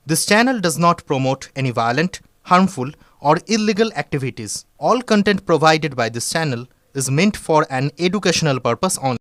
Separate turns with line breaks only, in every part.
This channel does not promote any violent, harmful, or illegal activities. All content provided by this channel is meant for an educational purpose only.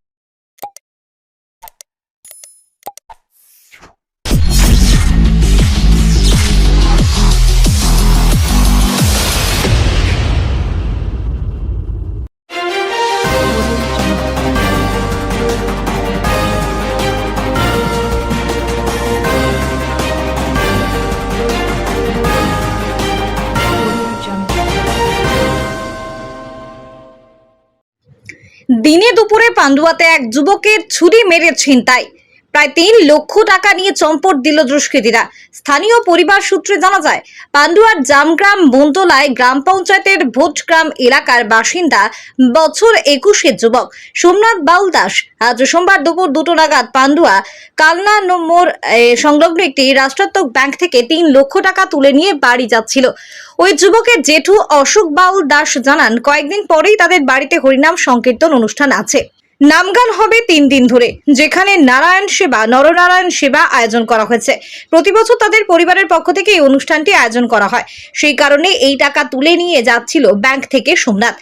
দিনে দুপুরে পান্ডুয়াতে এক যুবকের ছুরি মেরে ছিনতাই। প্রায় ৩ লক্ষ টাকা নিয়ে চম্পট দিল দুষ্কৃতীরা। স্থানীয় পরিবার সূত্রে জানা যায়, পান্ডুয়ার জামগ্রাম বন্তলায় গ্রাম পঞ্চায়েতের ভোটগ্রাম এলাকার বাসিন্দা বছর ২১-এর যুবক সোমনাথ বাউল দাস আজ সোমবার দুপুর 2টো নাগাদ পান্ডুয়া কালনা নম্বর সংলগ্ন একটি রাষ্ট্রায়ত্ত ব্যাংক থেকে ৩ লক্ষ টাকা তুলে নিয়ে বাড়ি যাচ্ছিল। ওই যুবকের জেঠু অশোক বাউল দাস জানান, কয়েকদিন পরেই তাদের বাড়িতে হরিনাম সংকীর্তন অনুষ্ঠান আছে। নামগান হবে 3 দিন ধরে, যেখানে নারায়ণ সেবা, নরনারায়ণ সেবা আয়োজন করা হয়েছে। প্রতি বছর তাদের পরিবারের পক্ষ থেকে এই অনুষ্ঠানটি আয়োজন করা হয়। সেই কারণে এই টাকা তুলে নিয়ে যাচ্ছিল ব্যাংক থেকে সোমনাথ।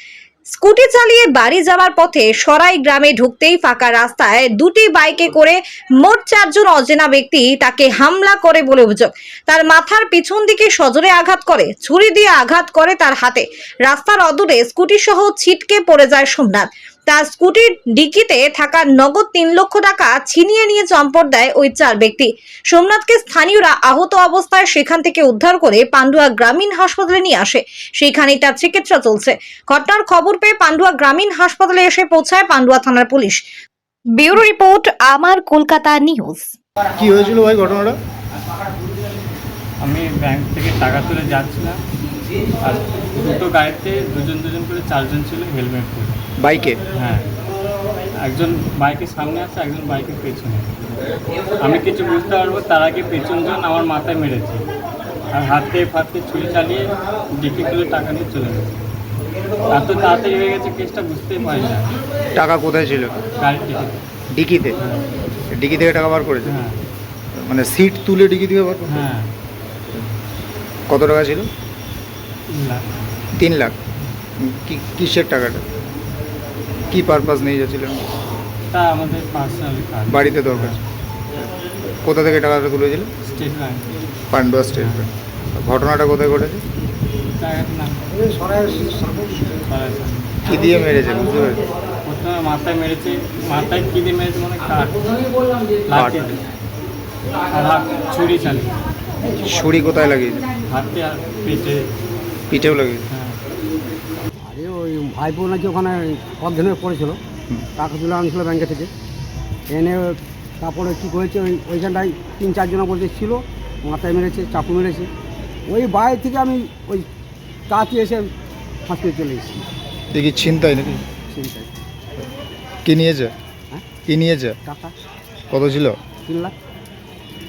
স্কুটি চালিয়ে বাড়ি যাওয়ার পথে সরাই গ্রামে ঢুকতেই ফাঁকা রাস্তায় 2টি বাইকে করে মোট 4 জন অচেনা ব্যক্তি তাকে হামলা করে বলে অভিযোগ। তার মাথার পিছন দিকে সজোরে আঘাত করে, ছুরি দিয়ে আঘাত করে তার হাতে। রাস্তার অদূরে স্কুটি সহ ছিটকে পড়ে যায় সোমনাথ। তার স্কুটির ডিকিতে থাকা নগদ 3 লক্ষ টাকা ছিনিয়ে নিয়ে চম্পট দেয় ওই 4 ব্যক্তি। সোমনাথকে স্থানীয়রা আহত অবস্থায় সেখান থেকে উদ্ধার করে পান্ডুয়া গ্রামীণ হাসপাতালে নিয়ে আসে। সেইখানেই তার চিকিৎসা চলছে। ঘটনার খবর পেয়ে পান্ডুয়া গ্রামীণ হাসপাতালে এসে পৌঁছায় পান্ডুয়া থানার পুলিশ। ব্যুরো রিপোর্ট, আমার কলকাতা নিউজ।
কি হয়েছিল ভাই ঘটনাটা?
আমি ব্যাংক থেকে টাকা তুলে যাচ্ছিলাম, আর দুটো গাড়িতে দুজন করে 4 জন ছিল হেলমেট পরে।
বাইকে?
হ্যাঁ, একজন বাইকের সামনে আছে, একজন বাইকের পেছনে। আমি কিছু বুঝতে পারবো তার আগে পেছনজন আমার মাথায় মেরেছে, আর হাতে ফাতে ছুরি চালিয়ে ডিকি তুলে টাকা নিয়ে চলে গেছে। এত তাড়াতাড়ি হয়ে গেছে কেসটা, বুঝতেই পারি না।
টাকা কোথায় ছিল?
গাড়ির টিকিট।
ডিকিতে?
হ্যাঁ
ডিকি থেকে টাকা বার করেছে?
হ্যাঁ
মানে সিট তুলে ডিকি থেকে বার করেছে?
হ্যাঁ।
কত টাকা ছিল?
3 লাখ।
3 লাখ? কিসের টাকাটা? কি পারপাস নিয়ে যাচ্ছিলেন?
তা আমাদের পার্সোনাল কাজ।
বাড়িতে দরকার। কোথা থেকে টাকাটা তুলেছিল?
State bank.
Pandua state bank. ঘটনাটা কোথায় ঘটেছে?
টাকার নাম
কি দিয়ে মেরেছে বুঝতে পেরেছি?
প্রথমে মাথায় মেরেছে, মাথায় কি দিয়ে মেরেছে মানে কাঠ, লাঠি দিয়ে। আর হাত ছুরি চালিয়ে।
ছুরি কোথায় লাগিয়েছে?
হাতে আর পেটে।
পিঠেও লাগিয়েছে?
হ্যাঁ।
আরে ওই ভাইপো নাকি ওখানে অধ্যয়নে পড়েছিল, টাকা তুলে আনছিল ব্যাংকে থেকে, এনে তারপরে কী করেছে ওইখানটায় 3-4 জন বলতে ছিল, মাথায় মেরেছে, চাকু মেরেছে। ওই বাইরে থেকে আমি ওই তাড়াতাড়ি এসে হসপিটালে চলে এসেছি।
দেখি ছিনতাই নাকি?
চিন্তায়
কি নিয়েছে?
হ্যাঁ?
কি নিয়েছে?
টাকা
কত ছিল?
3 লাখ।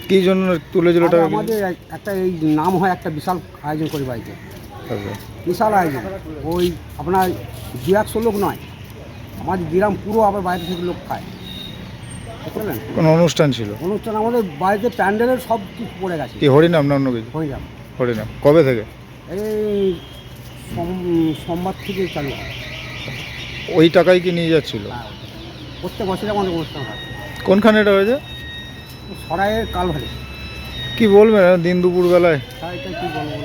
কি জন্য তুলেছিল
আর
টাকা?
আমাদের একটা এই নাম হয়, একটা বিশাল আয়োজন করি বাড়িতে,
আচ্ছা।
বিশাল আয়োজন। ওই আপনার 200 লোক নয়, আমাদের গ্রাম পুরো আবার বাইরে থেকে লোক খায়, বুঝলেন?
কোনো অনুষ্ঠান ছিল?
অনুষ্ঠান আমাদের বাড়িতে প্যান্ডেলের সব কিছু পড়ে গেছে।
কি হরিনাম না অন্য কিছু?
হয়ে যাবে
হরিনাম কবে থেকে?
এই সোমবার থেকে চালু হয়।
ওই টাকাই কি নিয়ে যাচ্ছিল?
হ্যাঁ, প্রত্যেক বছরে আমাদের অনুষ্ঠান হয়।
কোনখানে এটা হয়েছে?
সরাইয়ের কালভারে।
কি বলবেন দিন দুপুর বেলায়?
তাই কী বলবো?